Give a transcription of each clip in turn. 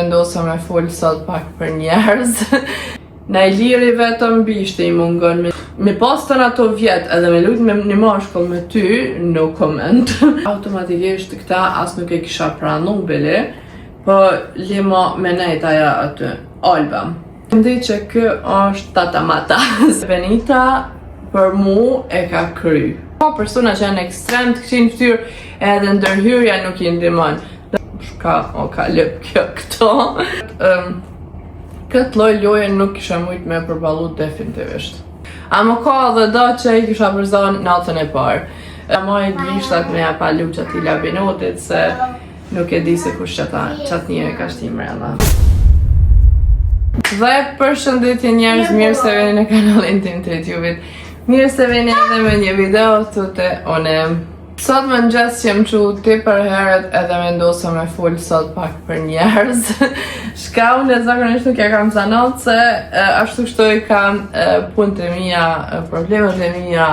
Vendosa me fol sot pak për njerëz. Na I liri vetëm bishti I mungon me pas të në ato vjetë edhe me lujt me një mashkull me ty, no comment. Automatikisht këta as nuk e kisha pranu bili, po limo me nejt aja aty, Alba. Ndi që kë është tata mata. Benita për mu e ka kry. Po persona që janë ekstrem të këqin ftyrë edhe ndërhyrja nuk I ndihmon. Ka lëp kjo këto. Këtë lloj loje nuk kisha mujt me përballu definitivisht. Ama ka edhe do që I kisha përzon natën e parë. Moj gishtat me ja pa luqat I labinotit se nuk e di se kush qatë njëri ka shti mrena. Dhe përshëndetje njerëz, mirë se veni në kanalin tim të YouTube-it. Mirë se veni edhe me një video të të onem. Sot më ngjes që më qu ti për herët edhe vendosa me fol sot pak për njerëz. Shka unë zakonisht nuk ja kam zanot se ashtu kështu I kam punët e mia, problemet e mia,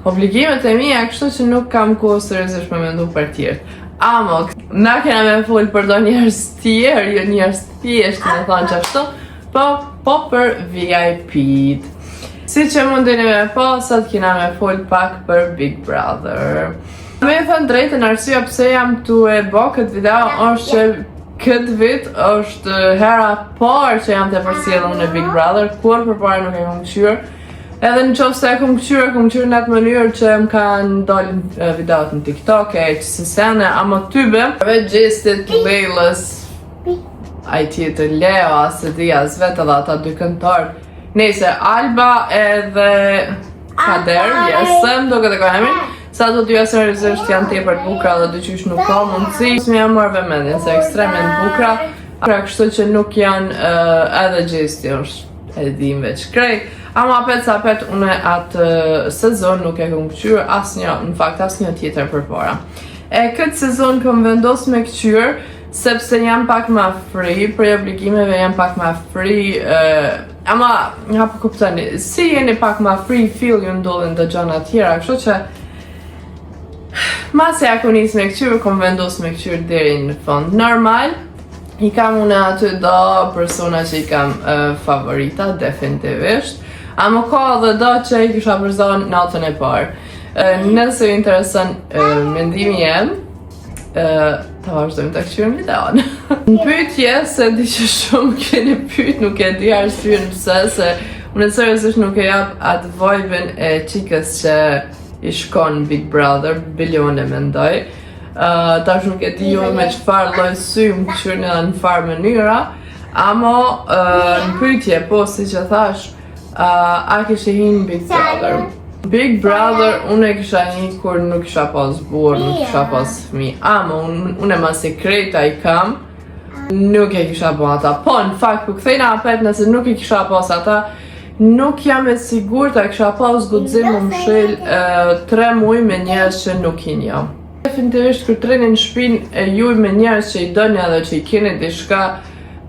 obligimet e mia, kështu që nuk kam kohë seriozisht me mendu për tjerë. Amo, na kena me fol për do njerëz tjerë, jo njerëz thjesht me thonë që ashtu, po për VIP-t. Si që mundini me po, sot kina me fol pak për Big Brother. Me thënë drejtën arsyeja pse jam tu e bo këtë video është që këtë vit është hera parë që jam të përsjellur në Big Brother, kur përpara nuk e kam qyr. Edhe në qoftë se e kam qyr në atë mënyrë që më kanë dalë videot në TikTok e që se sene, ama tybe, regjestit Lejlës, ai tjetër Leo, se dhja zvetë dhe ata dy këntarë, Nese, Alba edhe Kader, jesëm, duke të kohemi, sa të dy seriozisht janë tepër të bukra dhe dyqysh nuk ka mundësi. Më jam marrë vëmendjen se ekstremen bukra, pra kështu që nuk janë edhe gjesti është e dim veç krej. Ama apet sa apet une atë sezon nuk e kom këqyr asnjë, në fakt asnjë tjetër përpara. E këtë sezon kom vendos me këqyr, sepse jam pak ma free, prej obligimeve jam pak ma free, ama nga po kuptoni, si jeni pak ma free feel ju ndodhin dhe gjana tjera, kështu që masi ja ku nis me këqyr, kom vendos me këqyr deri në fond. Normal, I kam une aty do persona që I kam favorita, definitivisht, ama ka edhe do që I kisha përzon natën e parë. Nëse ju intereson mendimi jem, ta vazhdojmë të këqyrën videon. Në pyetje, se di që shumë keni pyet, nuk e di arsyen pse, se unë seriozisht nuk e jap atë vibe-in e qikës që I shkon Big Brother, bilione mendoj. Tash nuk e di ju me çfarë lloj sy më këqyrën edhe në farë mënyra, ama në pyetje, po si që thash, a kishe hin Big Brother? Big Brother, unë e kisha një kur nuk kisha pas burr, nuk kisha pas fëmijë. Ama unë ma sekreta I kam, nuk e kisha po ata. Po, në fakt, për kthejna apet nëse nuk I kisha pas ata, nuk jam e sigurt a kisha pas guxim më mshil 3 muaj me njerëz që nuk I njoh. Definitivisht kur treni në shtëpinë e juj me njerëz që I doni edhe që I keni diçka,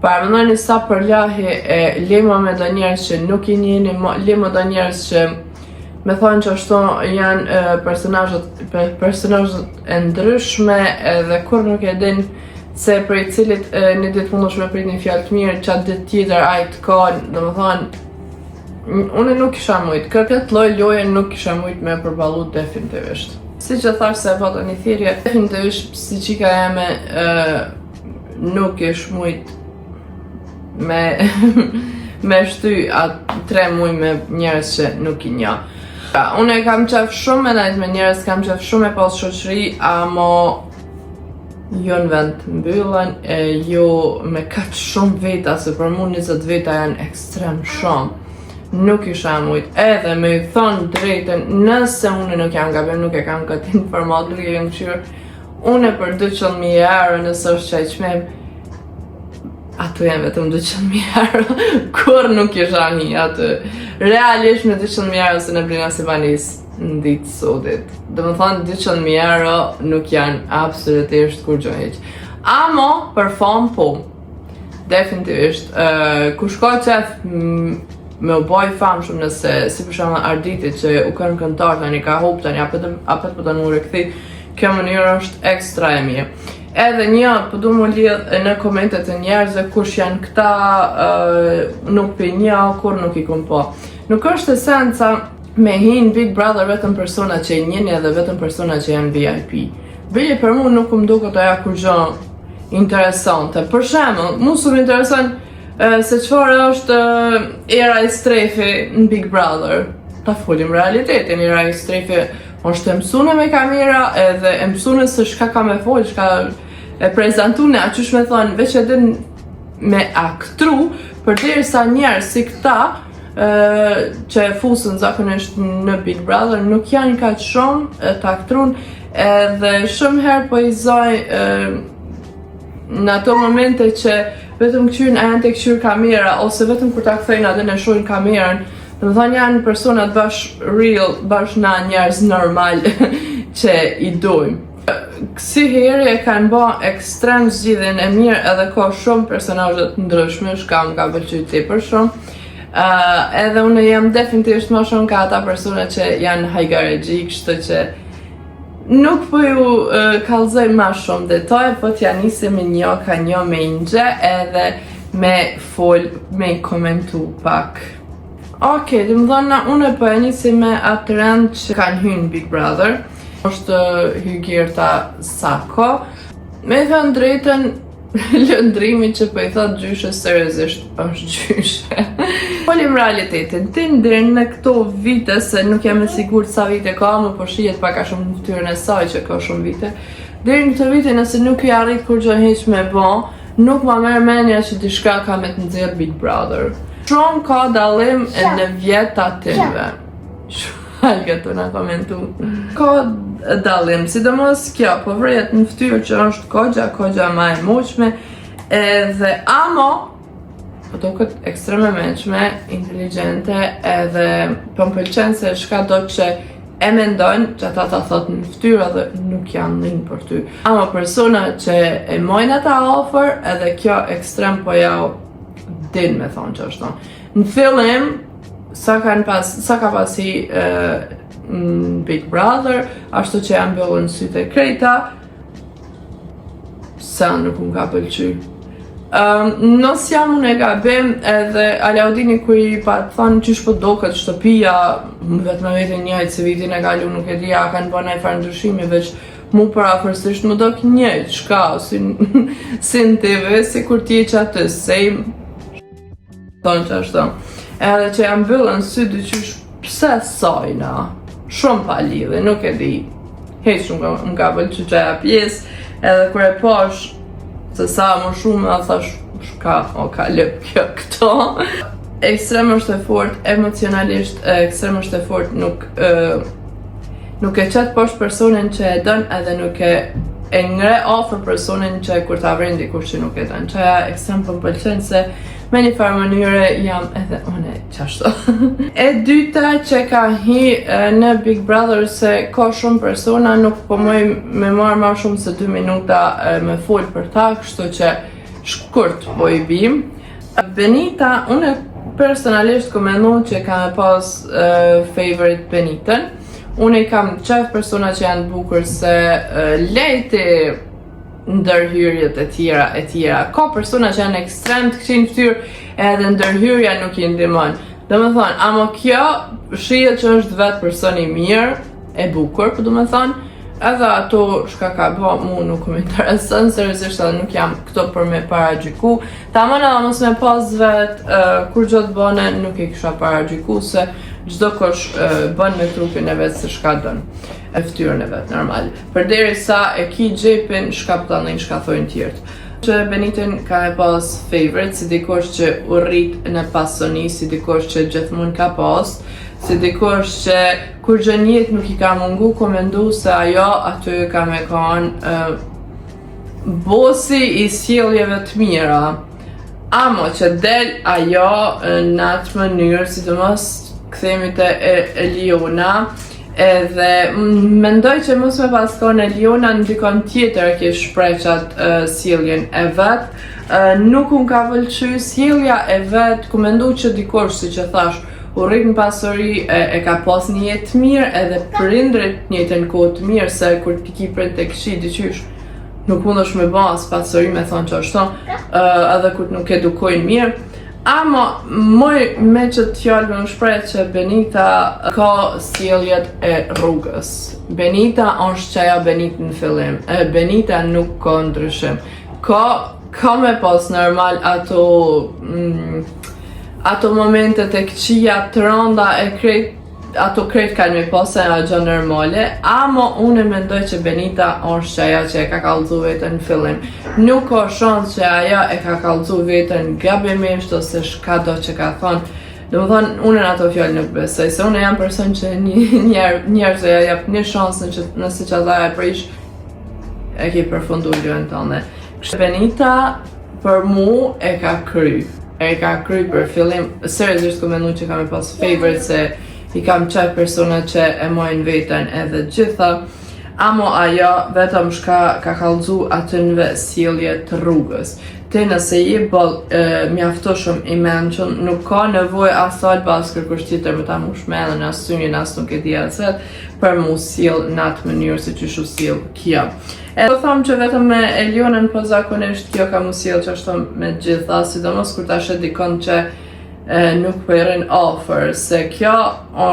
paramendoni sa përlahi e lema me do njerëz që nuk I njihni, lema do njerëz që me thonë që ashtu janë personazhet e ndryshme edhe kur nuk e din se për I cilit një ditë mundosh me prit një fjalë të mirë, qatë ditë tjetër ai të ka, domethënë unë nuk kisha mujt, këtë lloj loje nuk kisha mujt me përballu definitivisht. Si që thash se vota një thirrje, definitivisht si qika jeme nuk ish mujt me shty atë 3 muaj me njerëz që nuk I njoh. Unë e kam qef shumë me najt me njerëz, kam qef shumë me pas shoqëri, ama jo në vend të mbyllën, jo me kaq shumë veta, se për mu 20 veta janë ekstrem shumë. Nuk isha mujt, edhe me I thonë drejten, nëse unë nuk jam gabim, nuk e kam këtë informat, nuk e jam qyrë, unë për 200.000 euro nëse është qaj qmem, ato janë vetëm 200.000 euro, kur nuk isha një aty. Realisht me 200.000 euro se në blina se banis në ditë sotit. Dhe më thonë 200.000 euro nuk janë absolutisht kur gjë heq. Amo, për fam po, definitivisht, ku shko qef me u boj fam shumë nëse, si për shumë Arditi që u kërën këntar tani ka hop tani, apet për të në u rekthi, kjo mënyrë është ekstra e mirë. Edhe po du mu lidh në komentet e njerëzve kush janë këta, nuk për një, kur nuk i kum po. Nuk është esenca me hin Big Brother vetëm persona që i njeni edhe vetëm persona që janë VIP. Bile për mu nuk më duket ajo kur gjë interesante. Për shembull, mu s'm intereson se çfarë është era e strefi në Big Brother. Ta folim realitetin, era e strefi është e mësune me kamera edhe e mësune se shka ka me fol, shka e prezentune, a qysh me thonë, veç edhe me aktru, për derisa njerëz si këta, që e fusën zakonisht në Big Brother, nuk janë kaq shumë të aktrun, edhe shumë herë po i zoj në ato momente që vetëm këqyrin a janë të këqyr kamera, ose vetëm kur ta kthejnë atë në shojnë kamerën, dhe më thonë janë personat bash real, bash na njerëz normal që i dojmë. Kësi herë e kanë ba ekstrem zgjidhjen e mirë edhe ka shumë personazhe të ndryshme, shka më ka pëlqyer tepër shumë. Edhe unë jam definitivisht më shumë ka ata persona që janë hajgaregji, kështu që nuk po ju kallëzoj ma shumë detaje, po t'ja nisi me një ka një me ingje edhe me fol, me komentu pak. Okej, dhe më dhona, unë po e nisi me atë rend që kanë hynë Big Brother. Është Hygjerta Sako. Me thënë drejtën, lëndrimi që po i thot gjyshe seriozisht është gjyshe. Folim realitetin, ti ndërë në këto vite, se nuk jam e sigurt sa vite ka, më po shihet pak a shumë në fytyrën e saj që ka shumë vite. Deri në këto vite, nëse nuk i arrit kur gjë heq me bo, nuk ma merr mendja që diçka ka me të nxjerr Big Brother. Shumë ka dallim në vjetat time. Shfalga të nga komentu. Ka dallim, sidomos kjo, po vrejet në ftyrë që është kogja ma e muqme, edhe amo, po do këtë ekstreme menqme, inteligente, edhe po më pëlqen se shka do që e mendojnë që ata ta thot në ftyrë edhe nuk janë linë për ty. Amo persona që e mojnë ata offer, edhe kjo ekstrem po jau din me thonë që është. Në fillim, sa ka pasi Big Brother, ashtu që janë bëllën sytë e krejta, sa nuk më ka pëlqy. Nësë jam unë e gabim, edhe Alaudini kur i pa të thonë qysh po do këtë shtëpia, vetë me vetë njëjtë se vitin e kalu nuk e dija, kanë bëna i farë ndryshimi, veç mu për afërsisht më do kë njëjtë, shka, si në TV, si kur ti e që atë, sejmë, thonë që ashtë. Edhe që jam bëllën sy dy qysh pse sajna, shumë pa lidhe, nuk e di, heq shumë më ka pëlqy që aja pjesë, edhe kur e pash, se sa më shumë, a thash, shka, ka lëp kjo këto. Ekstrem është e fort, emocionalisht, ekstrem është e fort, nuk e qëtë poshtë personin që e dën, edhe nuk e ngre ofër personin që kur ta vren dikur që nuk e dën. Qaja ekstrem për më pëlqen se me një farë mënyre jam edhe une qashto. E dyta që ka hi në Big Brother se ka shumë persona, nuk po moj me marrë ma shumë se 2 minuta me fol për ta, kështu që shkurt po i bim. Benita, une personalisht ku menu që kam e pas favorite Benitën. Unë i kam qef persona që janë bukur se lejti ndërhyrjet e tjera. Ka persona që janë ekstrem të këqin ftyrë edhe ndërhyrja nuk i ndimon. Do me thonë, amo kjo shihet që është vetë personi mirë, e bukur, po do me thonë, edhe ato shka ka bo mu nuk më interesën, seriozisht edhe nuk jam këto për me paragjyku. Ta më në mos me pas vetë, kur gjotë bëne nuk i kisha paragjyku se gjdo kosh bën me trupin e vetë se shka dënë, e ftyrën e vetë, normal. Përderi sa e ki gjepin, shka pëtanin, shka thojnë tjertë. Që Benitën ka e pas favorite, si dikosh që u rrit në pasoni, si dikosh që gjithmonë ka pas, si dikosh që kur gjënjet nuk i ka mungu komendu se ajo aty ka me kanë bosi i sjelljeve të mira. Amo që del ajo në atë mënyrë, sidomos këthemi të Eliona, edhe mendoj që mos me pas kone Eliona në dikon tjetër ke shpreqat sjelljen e vetë. Nuk unë ka pëlqy sjellja e vetë, ku mendu që dikosh, si që thash, u rrit në pasori, e ka pas një jetë mirë edhe prindrit një jetë në kohë të mirë, se kur t'i ki prind të këshi, diqysh, nuk mundesh me ba as pasuri me thonë që ashtu, edhe kur nuk edukojnë mirë. Ama me që të fjallë më shpreh që Benita ka sjelljet e rrugës. Benita është çaja Benita në fillim. Benita nuk ka ndryshim. Ka me pas normal ato momentet e këqija të rënda e krejt, ato krejt kanë me pas e a gjë normale, ama unë mendoj që Benita është ajo që e ka kallëzu vetën në fillim. Nuk ka shans që ajo e ka kallëzu vetën gabimisht ose shka do që ka thonë. Domethënë, unë në ato fjallë nuk besoj, se unë jam person që njerëzve ja jap një shansën që nëse që ata e prish, e ki përfundu gjën tënde. Benita për mu e ka kry për fillim, seriozisht ku mendu që kam e pas favorite se i kam qaj persona që e mojnë vetën edhe gjitha, amo ajo vetëm shka ka kallëzu atënve sjellje të rrugës. Ti nëse je mjaftoshëm i mençur, nuk ka nevojë asaj pas kërkosh tjetër me ta mush mendën as synjen as nuk e di asat për mu sjell në atë mënyrë si që shu sjell kjo. Do them që vetëm me Elionën po zakonisht kjo ka mu sjell çashtu me gjitha, sidomos kur tash e dikon që nuk po i rrin offer, se kjo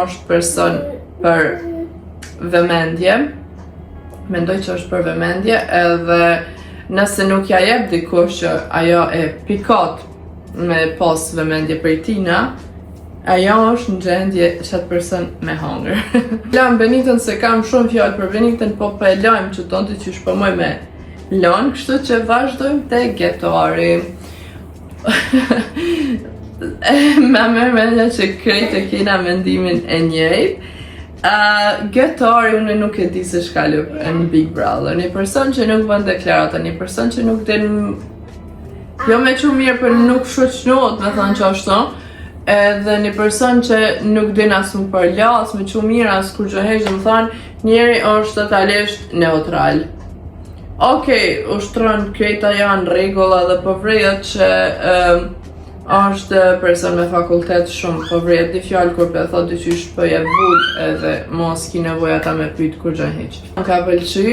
është person për vëmendje. Mendoj që është për vëmendje, edhe nëse nuk ja jep dikush që ajo e pikot me pas vëmendje për tina, ajo është në gjendje që atë person me hangër. Lam Benitën se kam shumë fjallë për Benitën, po e lajmë që tonë të që shpëmoj me lanë, kështu që vazhdojmë te Getari. Me mërë mendja që krejt e kena mendimin e njëjtë. Getari unë nuk e di se shka lup në Big Brother. Një person që nuk bën deklarata, një person që nuk din jo me që mirë për nuk shoqënohet me thënë që ashtu, edhe një person që nuk din as nuk përla, as me që mirë, as kur gjëhesh dhe më thënë, njeri është totalisht neutral. Okej, ushtron krejta janë regulla dhe po vrejet që është person me fakultet shumë, po vrejet di fjallë kur për thot dyqysh për je vull edhe mos ki nevoj ata me pyt kur gjën heq. Më ka pëlqy,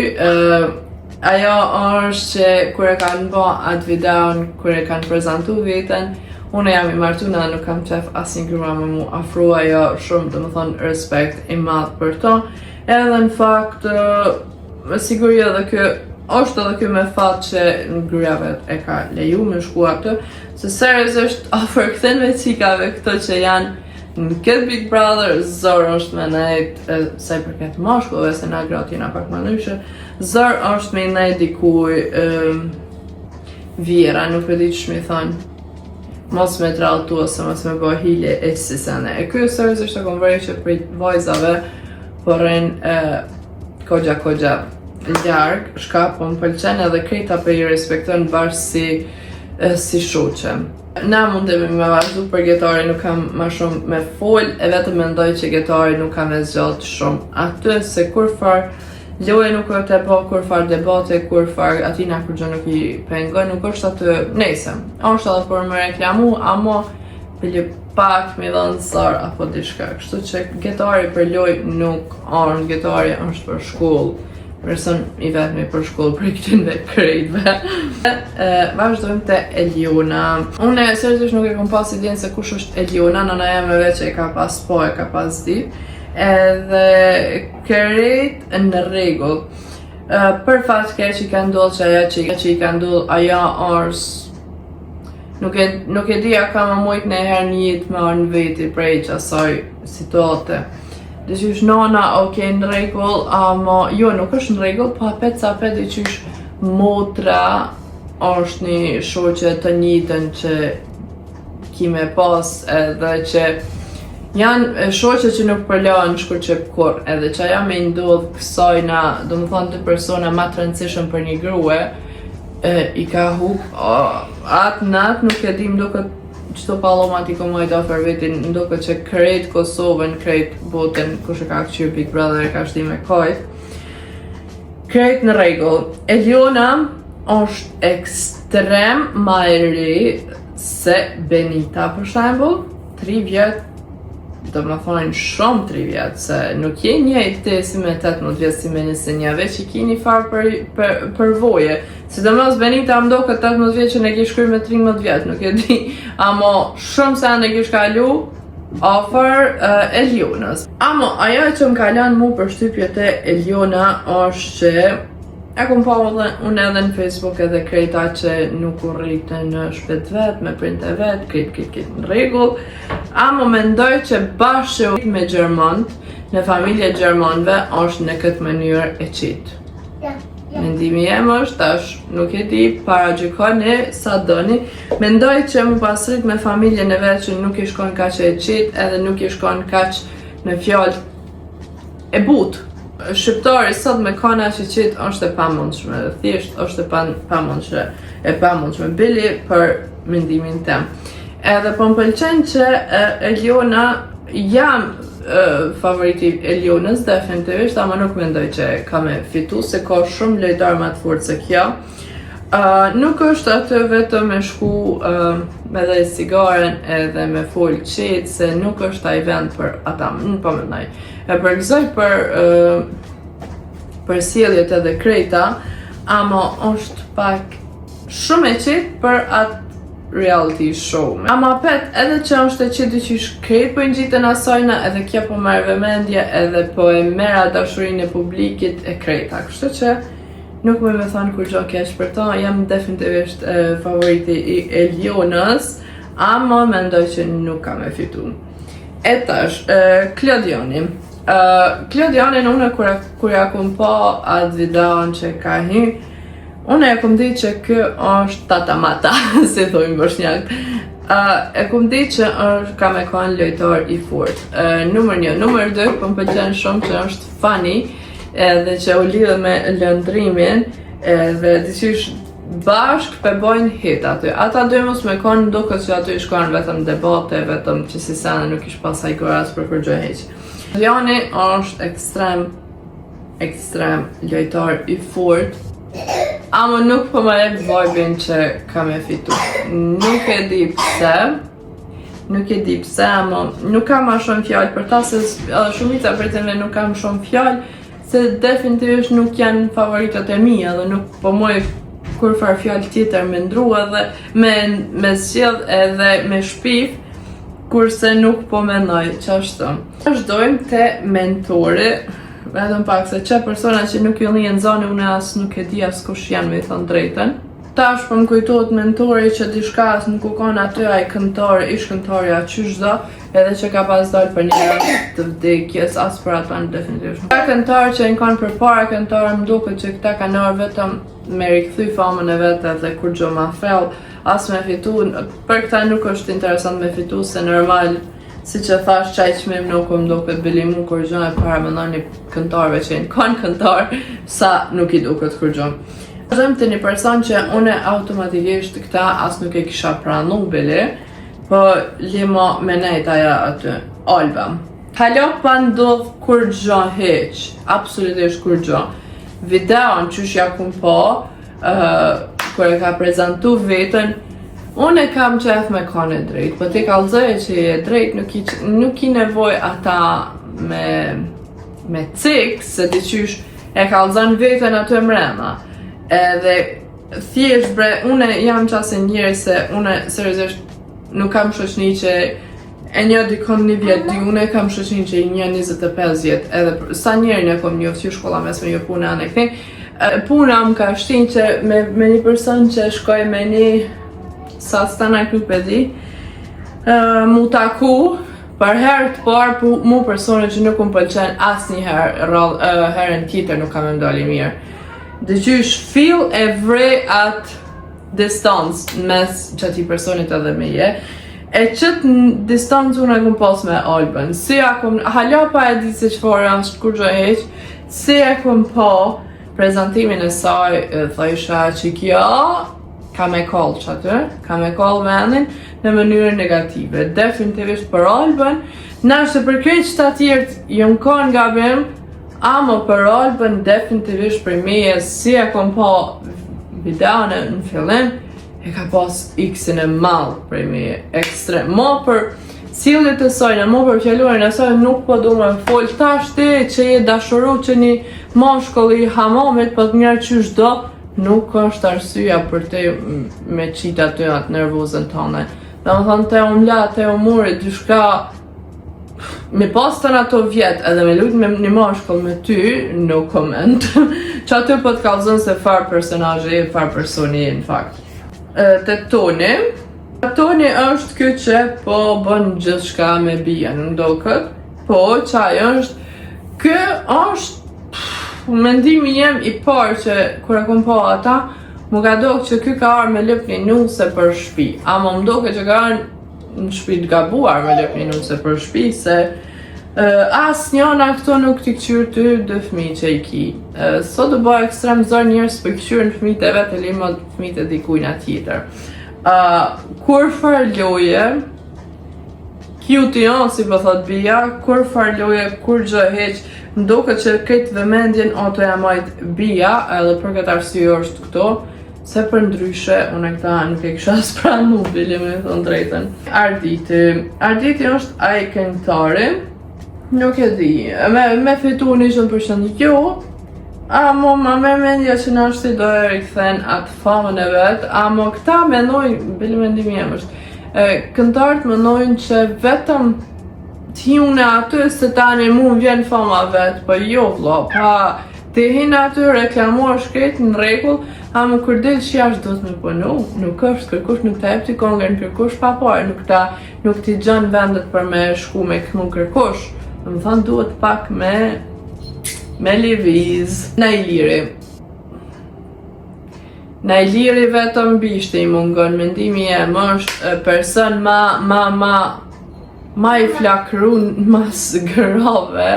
ajo është që kur e kanë ba atë videon, kur e kanë prezentu vetën, unë jam i martun edhe nuk kam qef asin grua me mu afru ajo shumë, dhe më thonë respekt i madh për to, edhe në fakt, siguri edhe kë është edhe kjo me fat që në gryave e ka leju me shku atë, se seriozisht ofër këthen me cikave këto që janë në këtë Big Brother, zor është me nejt, se për këtë mashkullve, se na gratë jena pak më nëshë, zor është me nejt dikuj vjera, nuk e di që shmi thonë, mos me trautu ose mos me bëj hile e që si sene. E kjo seriozisht e kom vrej që për vajzave përren kogja ljarg, shka po më pëlqen edhe krejta për i respektojnë bashkë si shoqe. Na mundemi me vazhdu për Getari, nuk kam ma shumë me fol, e vetëm mendoj që Getari nuk kam e zgjat shumë aty, se kur far loje nuk është e po, kur far debate, kur far atina kur gjë nuk i pengon, nuk është aty, nejse, është edhe për më reklamu, amo pëllë pak me dhënë sar apo dishka, kështu që Getari për loj nuk është, Getari është për shkollë. Person i vetëmi për shkollë për këtynve krejtve. Vazhdojmë të Eliona. Unë seriozisht nuk e kom pas idenë se kush është Eliona, nëna jam e veç e ka pas po, e ka pas di. Edhe krejt në rregull. Për fat keq që i ka ndodhur që ajo që i ka ndodhur, ajo është nuk e di a ka më mujt në herë një jetë me arnë veti prej që asaj situate. Dhe qysh nona, okej, në rregull, ama jo, nuk është në rregull, po apet sa apet dhe qysh motra është një shoqe të njëjtën që ki me pas edhe që janë shoqe që nuk përlanë shkurqep kur, edhe që aja me ndodhë kësajna, do më thonë të persona ma të rëndësishëm për një grue, i ka hup, atë natë nuk e dim do këtë qëto paloma ti ko mojt ofër vetin, ndoke që krejt Kosovën, krejt botën, kush e ka këqyrë Big Brother e ka shti me kajt. Krejt në rregull. Eliona është ekstrem ma e ri se Benita, për shembull, 3 vjet do më thonë shumë 3 vjetë, se nuk je njëjtë ti si me 18 vjetë, si me 21, veç i ki një farë përvoje. Sidomos Benita më do këtë 18 vjetë që ne ki shkryj me 13 vjetë, nuk e di, amo shumë se ne ki shkalu ofër Elionës. Amo, ajo që më kalan mu për shtypjet e Eliona është që e kom pa unë edhe në Facebook edhe krejta që nuk u rritë në shpet vetë, me printe vetë, këtë në regull. Amo mendoj që bashkë me Gjermant, në familje Gjermanve, është në këtë mënyrë e qitë. Mendimi jem është, tash nuk e di, para gjykoni, sa doni. Mendoj që më pasrit me familjen e vetë që nuk i shkon kaq e qitë, edhe nuk i shkon kaq në fjallë e butë. Shqiptari sot me kona që qitë është e pamundshme, thjesht është e pamundshme, bili për mendimin tem. Edhe po më pëlqen që Eliona, jam favoriti Elionës definitivisht, ama nuk mendoj që ka me fitu, se ka shumë lojtarë më të fortë se kjo. Nuk është atë vetëm me shku me dhe sigaren edhe me folë qitë, se nuk është ai vend për ata, nuk po mendoj. E përgëzoj për sjelljet edhe krejta, ama është pak shumë e qitë për atë reality show. Ama pet, edhe që është e qitë që krejt për njitën asajna, edhe kja po merë vëmendje, edhe po e mera dashurinë e publikit e krejta. Kështu që nuk me thonë kur gjo kesh për to, jam definitivist favoriti i Elionës, ama mendoj që nuk ka me fitu. E tash, Klodioni. Klodionin unë kur ja kom pa atë videon që ka hi, unë e kom di që kë është tata mata, si thujmë boshnjak. E kom di që ka me kanë lojtar i fort. Numër 1, numër 2, po më pëlqen shumë që është funny, edhe që u lidhe me lëndrimin, edhe diqysh bashk për bojnë hit aty. Ata dy mos me kanë duke që aty shkojnë vetëm debate, vetëm që si sene nuk ish pasaj goras për kërgjoj heq. Klodioni është ekstrem lojtar i fort, ama nuk po më lep vibin që ka me fitu. Nuk e di pse, ama nuk kam ma shumë fjallë për ta, se shumica për të nuk kam shumë fjallë, se definitivisht nuk janë favoritët e mija dhe nuk po moj kur farë fjallë tjetër me ndrua dhe me zgjedh edhe me shpif, kurse nuk po mendoj qashtu. Vazhdojmë te mentori, vetëm pak se që persona që nuk ju lijen zoni, unë as nuk e di as kush janë me thonë drejten. Tash po më kujtohet mentori që diçka as nuk u kon aty ai këngëtari, ish këngëtarja qyshdo, edhe që ka pas dalë për një rast të vdekjes, as për atë definitivisht. Ka këngëtarë që në kanë përpara këngëtarë, më duket që këta kanë ardhur vetëm me rikthy famën e vetë dhe kur gjo ma fell, as me fitu, për këta nuk është interesant me fitu, se normal, si që thash qaj qmim nuk më duket bilimu kur gjo e para me një këngëtarëve që jenë kanë këngëtarë, sa nuk i duket kur gjo. Vazhdojmë të një person që une automatikisht këta as nuk e kisha pranu bili, po limo me nejt aja aty, Alba. Halo pa ndodh kur gjo heq, absolutisht kur gjo. Videon që shja kum po, kur e ka prezentu vetën, unë e kam qef me kone drejt, po ti kalzoj që je drejt, nuk i nevoj ata me cik, se ti qysh e kalzon vetën aty mrena. Edhe thjesht bre, une jam qase njëri se une seriosisht nuk kam shoqni që e një dikon një vjet, une kam shoqni që i një 25 vjet, edhe sa njerën e kom njoftë që shkolla mesme jo puna anë e këti. Puna më ka shtin që me një person që shkoj me një sa stanak nuk pedi, mu taku, për herë të parë mu persone që nuk më pëlqen as një herën tjetër nuk kam e mdali mirë. Dhe qysh feel e vrej atë distancë mes qëti personit edhe me je, e qëtë në distancë unë e kom pas me Albën, si a kom, hala pa e di se qëfar është kur gjo heq, si e kom pa prezentimin e saj, thajsha që kjo ka me kollë që aty, ka me kollë vendin në mënyrë negative. Definitivisht për Albën, nashtë për krejt që të tjertë jënë kanë gabim, ama për Albën definitivisht për meje, si e kom pa videone në fillim, e ka pas x-in e malë për meje ekstrem. Ma për Sjelljet e saj, më për fjalurin e saj nuk po du me fol tash ti që je dashuru që një mashkull i hamamit po të njerë qysh do, nuk është arsyeja për te me qita ty atë nervozën tënde. Dhe më thonë te umla, te umuri, dyshka me pas të në ato vjet edhe me lujt me një mashkull me ty, no comment. Që aty po të kallzon se farë personazhi, farë personi në fakt. Te Toni. Toni është ky që po bën gjithçka me bijën, ndo këtë, po qaj është, ky është mendimi jem i parë që kur e kom po ata, më ka doke që ky ka arë me lëp një nuse për shpi, ama më doke që ka arë në shpi të gabuar me lëp një nuse për shpi, se as njona këto nuk t'i këqyrë ty dë fmi që i ki. Sot të bëj ekstrem zor njërës për këqyrë në fmit e vetë e limot fmit e dikujna tjetër. Kur far loje, cute janë si po thot bija, kur far loje, kur gjë heq, ndoke që këtë vëmendjen ato ja majt bija, edhe për këtë arsye është këto, se për ndryshe, unë këta nuk e kisha spranu bili me thonë drejten. Arditi është ai këngëtari, nuk e di, me fitu 100% jo, amo ma me mendja që në është i do e rikëthen atë famën e vetë, amo këta menojnë, bili mendimi jem është, këngëtarët menojnë që vetëm t'june aty se tani mu vjen fama vetë, po jo vlo, pa ti hinë aty reklamuar shkret në rregull, amo kur del që jashtë do të me punu, nuk është kërkush nuk të epti kongën kërkush pa parë, nuk t'i gjën vendet për me shku me këmu kërkush, dhe më thonë duhet pak me lëviz. Nailiri vetëm bishti i mungon, mendimi jem është person ma i flakrun mas grove.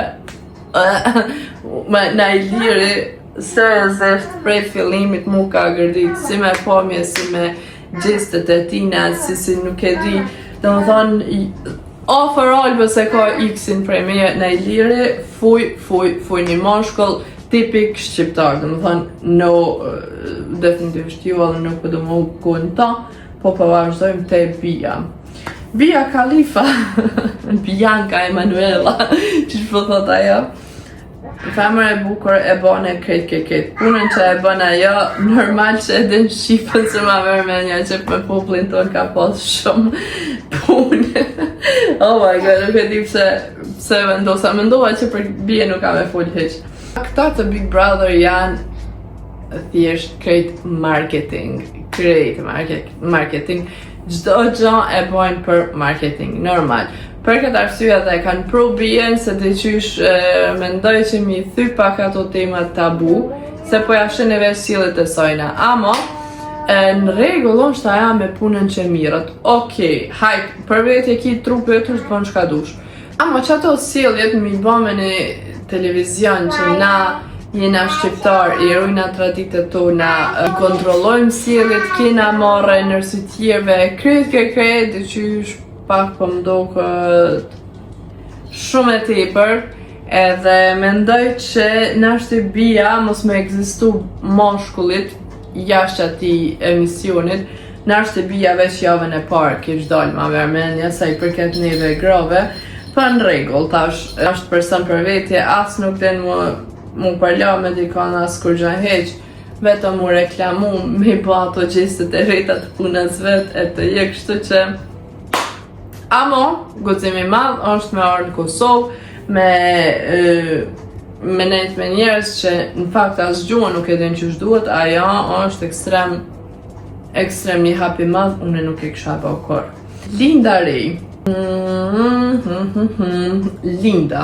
Nailiri seriozisht prej fillimit mu ka gërdit, si me pomje, si me gjestet e tina, si nuk e di, dhe më thonë, overall bëse ka x-in prej me Nailiri, fuj një mashkull tipik shqiptar, dhe më thonë, no, definitivisht jo, edhe nuk përdo më kënë ta, po vazhdojmë te Bia. Bia Khalifa, Bianca Emanuela, që po thot ajo, femër e bukur e bane krejt. Punën që e bane ajo, normal që edhe në Shqipën se ma mërmenja që me popullin tonë ka pas shumë punë. Oh my god, nuk e di pse vendosa. Mendova që për bie nuk ka me full heq. Këta të Big Brother janë thjesht krejt marketing. Çdo gjë e bojnë për marketing, normal. Për këtë arsye dhe kanë pru bien se dhe qysh mendoj që mi thy pak ato temat tabu, se po jashin e vesh sjelljet e sajna. Amo, në rregull është aja me punën që mirët. Okej, hajt, për vetë e ki trupe të është bën shka dush. Amo që ato sjelljet mi bë me një televizion që na jena shqiptar, i rujna traditet tona, kontrollojmë sjelljet, kena marrë nërsi tjerve, krejt, dhe qysh pak po më duket shumë e tepër, edhe mendoj që nashti Bia mos me ekzistu mashkullit jashtë atij emisionit, nashti Bia veç javën e parë kish dalë ma vermenja sa i përket neve grave, pa në rregull, tash është person për vetje, as nuk den mu parla me dikon as kur gjë heq, vetëm mu reklamu me ba ato gjestet e rejta të punës vet e të je, kështu që amo, guximi madh është me arë në Kosovë, me nejt me njerës që në fakt as gjuhën nuk e din që duhet, ajo është ekstrem një hapi madh, unë nuk e kisha bë kur. Linda Rej. Linda.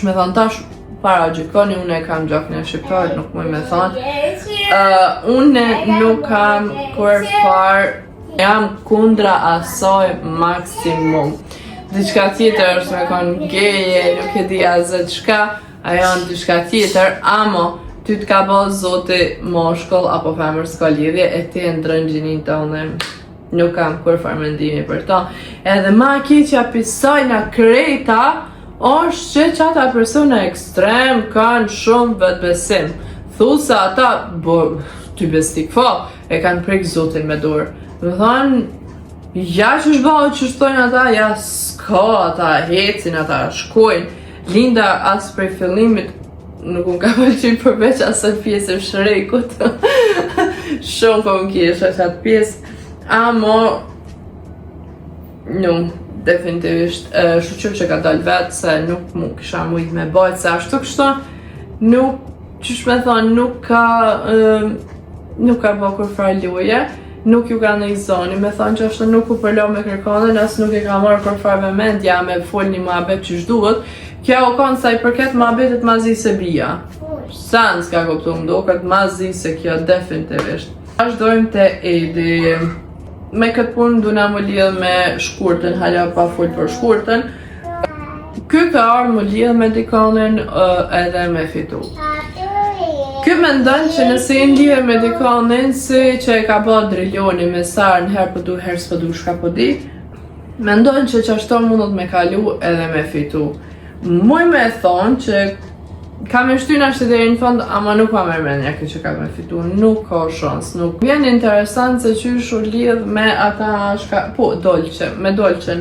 Me thonë tash, para gjykoni, unë e kam gjakën e shqiptarit, nuk muj me thonë. Unë nuk kam kur farë, jam kundra asaj maksimum. Diçka tjetër është me konë geje, nuk e di azet shka, ajo janë diçka tjetër, amo ty t'ka bo zoti moshkull apo femër s'ka lidhje, e ti e ndrën gjinin tonë, nuk kam kur farmendimi për ta. Edhe ma keqja pisaj në krejta, është që ata persona ekstrem kanë shumë vetë besim. Thusa ata, ty bestik fa, e kanë prek zotin me dorë. Më thonë, Ja që shbao që shtojnë ata, ja s'ka ata, hecin ata, shkojnë. Linda as prej fillimit nuk unë ka pëlqy përveç asë pjesë e shrekut. Shumë po më kisha qatë pjesë. Amo, definitivisht, shuqyr që ka dalë vetë se nuk mu kisha mujt me bajt, se ashtu kështu nuk, qysh me thonë, nuk ka bo kur far loje, nuk ju ka në i zoni, me thonë që ashtu nuk u përlo me kërkonën, as nuk e ka marrë kur far me mendja me fol një muhabet qysh duhet, kjo u konë sa i përket muhabetet mazi se bia. Sa s'ka kuptu më do, këtë mazi se kjo definitivisht. Vazhdojmë të Edi. Me këtë punë duna më lidhë me shkurtën, hala pa full për shkurtën. Ky ka arë më lidhë me dikonin edhe me fitu. Ky me ndonë që nëse i lidhë me dikonin si që e ka bë drilloni me sarë në herë pëdu, herë s'pëdu shka pëdi, me ndonë që ashto mundot me kalu edhe me fitu. Muj me thonë që kam e shtyna ashtë deri në fond, ama nuk ma mërmenja kjo që ka me fitu, nuk ka shans, nuk. Vjen interesant se qysh u lidh me ata shka, po, me dolqen.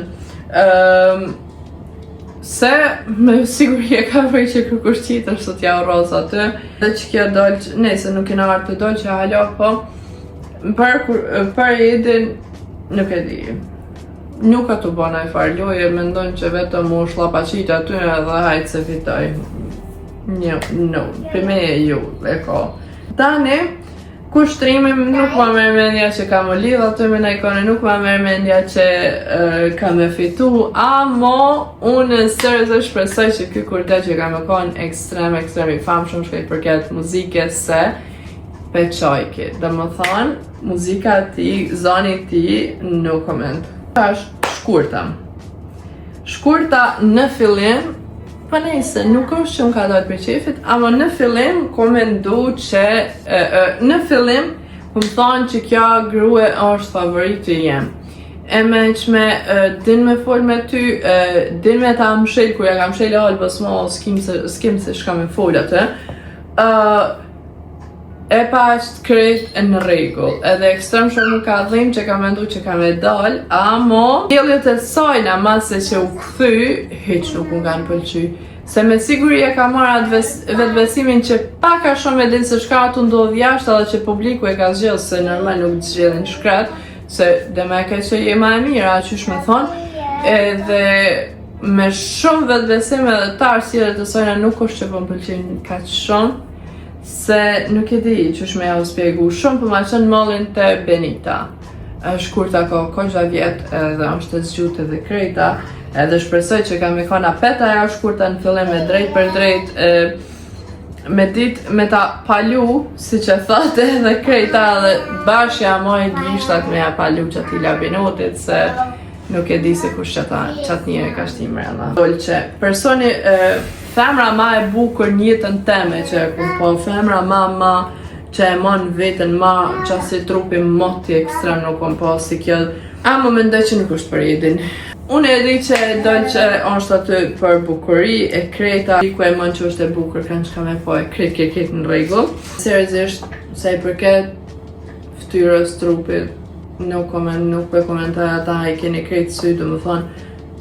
Se me siguri e ka vrej që kërkush qitër sot ja u roz aty, dhe që kjo dolq, se nuk kena artë të dolq që halo, po, për Edin, nuk e di. Nuk ka të bona i farloje, me ndonë që vetëm u shlapaqit aty edhe hajtë se fitoj. Për me e ju, e ka. Tani, kushtrimim nuk ma mërmendja që ka më lidh aty me najkone, nuk ma mërmendja që ka me fitu, amo unë sërëzë shpresoj që ky kurte që ka me konë ekstrem i famshëm shkaj përket muzike se peqojki. Dhe më thonë, muzika ti, zoni ti, no comment. Shkurta. Shkurta në fillim, pa nejse, nuk është që më ka dojtë për qefit, ama në fillim komendu që, në fillim, më thonë që kja grue është favoritë jem. E me që me din me fol me ty, din me ta mshel, kur ja ka mshel e halbës mo, s'kim se shka me fol atë, e pa është krejt në regull, edhe ekstrem shumë nuk ka dhim që ka mendu që ka me dal, amo djeljet e sajna mase që u këthy, hiq nuk unë kanë pëlqy. Se me siguri e ka marrë vetbesimin që paka shumë e din se shka të ndodh jashtë edhe që publiku e ka zgjellë, se normal nuk zgjellin shkret, se dhe me ke që je ma e mira, qysh me thonë, edhe me shumë vetbesim edhe tarë sjelljet e sajna nuk është që po më pëlqin kaq shumë, se nuk e di që me ja u spjegu shumë për ma qënë mollin të Benita. Shkurta ka koqja vjetë edhe është të zgjutë edhe krejta, edhe shpresoj që ka me kona peta ja shkurta në fillim me drejt për drejt, me dit me ta palu, si që thote edhe krejta edhe bashkja moj gishtat me ja palu që ati labinotit, se nuk e di se kush qatë njëre ka shtim rrëna. Dolqe, personi, femra ma e bukur njëtën teme që e ku po, femra ma që e mon vetën ma qasi trupi moti ekstrem nuk po si kjo. Amo mendoj që nuk është për Edin. Unë e di që Dolqe është aty për bukuri e kreta, ku e mon që është e bukur kanë qka me po e kret në regull. Seriozisht, se i përket ftyrës trupit, nuk po e komentar ata i keni krejt sy, do më thonë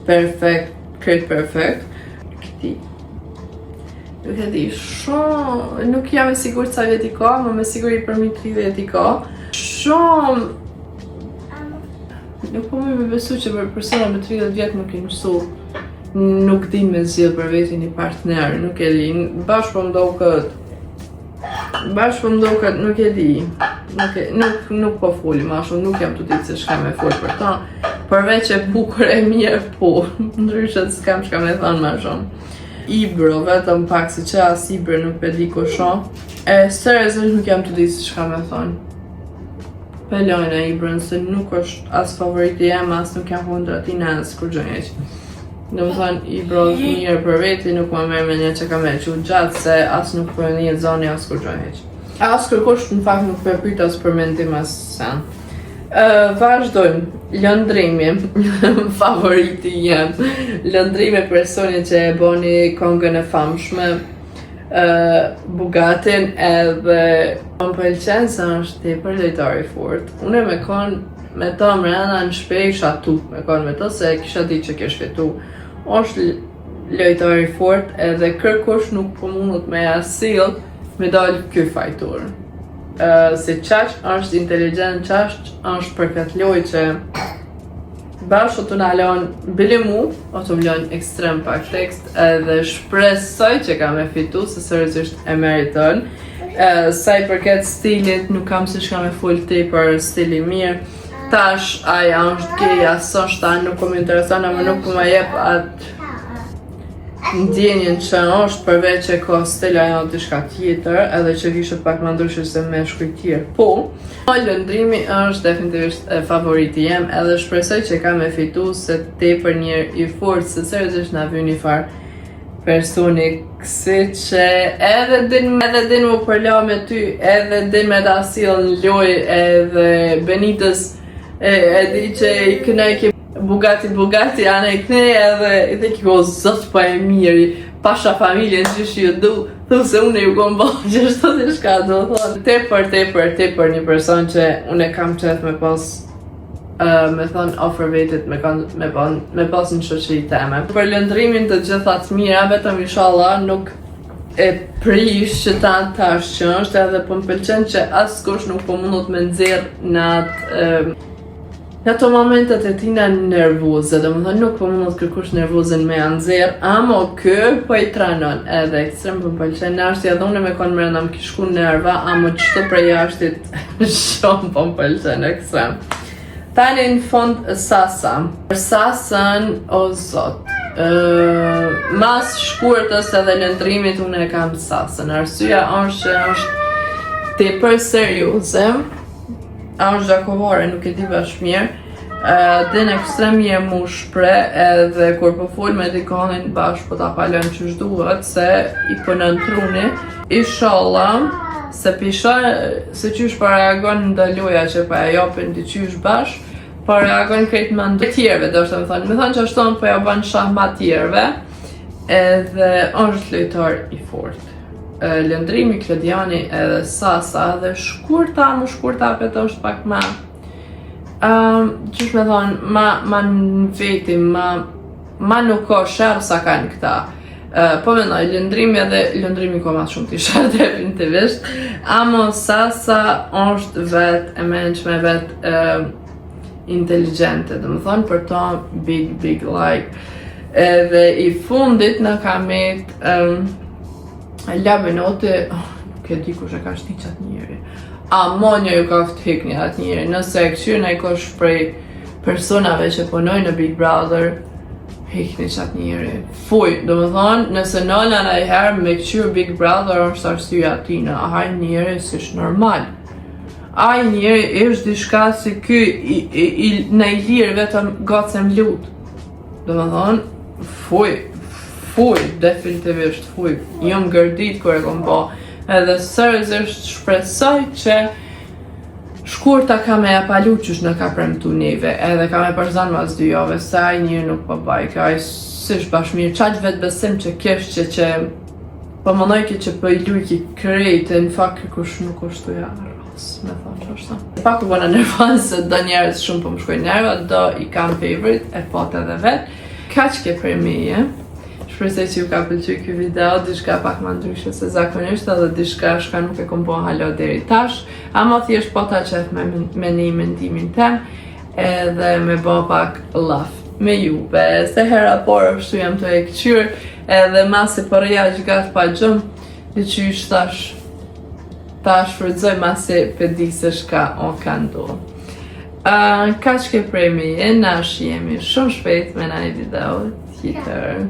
perfekt, krejt perfekt. Nuk e di shumë, nuk jam e sigur sa vjet i ka, ma me siguri për mi 30 i ka. Shumë, nuk po me besu që për persona me 30 vjet nuk i mësu, nuk din me zhjith për vetin një partner, nuk e di, bashkë po mdo këtë, nuk e di, nuk po foli ma shumë, nuk jam të ditë se shka me foli për ta, përveç e bukur e mirë po, ndryshet s'kam shka me thonë ma shumë. Ibro, vetëm pak se që as Ibro nuk pe di ko shumë, seriozisht nuk jam të di se shka me thonë. Pelojnë e Ibron, se nuk është as favoriti jem, as nuk jam kundra ti në as kur gjënjeq. Dhe më thonë, Ibro mirë për veti, nuk më merë me një që ka me që gjatë, se as nuk për një zoni as kur gjënjeq. As kërkush në fakt nuk për pyta as për mendim as sen. Vazhdojmë, lëndrimi, favoriti jem, lëndrimi personi që e boni kongën e famshme, Bugatin edhe më pëlqen se është tepër lojtari fort. Unë me konë me ta mrena në shpej isha tut me konë me to se kisha di që kesh fitu. Është lojtar i fort edhe kërkush nuk po mundët me asil me dalë ky fajtur. Se qaq është inteligent, qaq është për këtë loj që bashkë të nalon bile mu, o të mlon ekstrem pak tekst edhe shpresoj që ka me fitu se seriozisht e meriton. Saj përket stilit nuk kam se shka me full ti për stili mirë. Tash aja është gay, asështë ta nuk po më intereson, ama nuk po më jep atë ndjenjen që është përveç që ka stila janë të shka tjetër edhe që kishët pak më ndryshë se me shkuj tjerë. Po, lëndrimi është definitivisht favoriti jem edhe shpresoj që ka me fitu se te për njerë i fort se seriozisht na vjen një farë personi kësi që edhe din mu përla me ty, edhe din me ta sill në loj edhe Benitez e di që i kënej ke Bugatti anë i kënej edhe i dhe kjo zot pa e miri, pasha familjen që shi ju du, thu se une ju kom bo që shto të shka do thonë. Tepër një person që une kam qef me pas me thonë offer vetit me pas në shoqëri teme. Për lëndrimin të gjithat mira, vetëm inshallah nuk e prish që tash që është edhe po më pëlqen që askush nuk po mundot me nxjerr në ato momentet e tina nervoze, dhe më thënë nuk po mundot kërkush nervozën me anëzirë, ama kë po i tranon edhe ekstrem po më pëlqen në ashtja dhe une me konë mërënda më kishku nerva, ama qëto prej ashtit shumë po më pëlqen ekstrem. Tani në fund Sasa. Sasën, o zot, mas shkurtës edhe lëndrimit une e kam Sasën. Arsyeja është që është tepër serioze, është gjakovare, nuk e di bashkë mirë, din ekstrem mirë mu shpre edhe kur po full me dikonin bashkë po ta palën qysh duhet se i pënën truni. Inshallah, se pisha se qysh pa reagon në loja që pa e jopin di qysh bashkë, pa reagon krejt më ndë tjerve, do shtë me thonë që ashton po ja ban shahma tjerve, edhe është lojtar i fort. Lëndrimi, Klodiani edhe Sasa dhe shkurta apet është pak ma qysh me thonë ma në veti, ma nuk ka shërë sa kanë këta. Po mendoj, lëndrimi ka ma shumë t'i shërë definitivisht, ama Sasa është vet e menqme, vet inteligente, dhe më thonë për ta big like. Edhe i fundit në kamet Labenoti, nuk e di kush e ka shti qatë njeri. Monja ju ka fëthik një atë njeri, nëse e këshyrë në i kosh prej personave që punoj në Big Brother, hikni qatë njeri. Fuj, do më thonë, nëse nëlla në i herë me këshyrë Big Brother është arsyeja atina, ahaj njeri si shë normal. Aj njeri ishtë dishka si ky në i lirë vetëm gacem lut. Do më thonë, fuj, definitivisht fuj, jom gërdit kër e kom bo, edhe seriozisht shpresoj që shkurta ka me e palu qysh në ka premtu neve, edhe ka me përzan mas 2 jove, se aj njërë nuk po bajka, aj sish bashmir, qaq vetë besim që kesh që po mënoj ki që po i luj ki krejt, e në fakt kush nuk është të jarë. Me thonë që është ta. Pak u bëna nervon se do njerës shumë po më shkoj nerva, do i kam favorite, e pot edhe vet. Kaq ke prej meje. Shpresoj që ju ka pëlqyer ky video, diçka pak më ndryshe se zakonisht edhe diçka shka nuk e kom bo halo deri tash, ama thjesht po ta qef me një mendimin tem edhe me bo pak laf me juve. Se hera por ashtu jam të e këqyr edhe masi për reja gjatë pa gjëm, dhe që ish ta shfrydzoj masi për di se shka o ka ndu. Ka që ke prej me jenë, nash jemi shumë shpejt me na i video tjetër.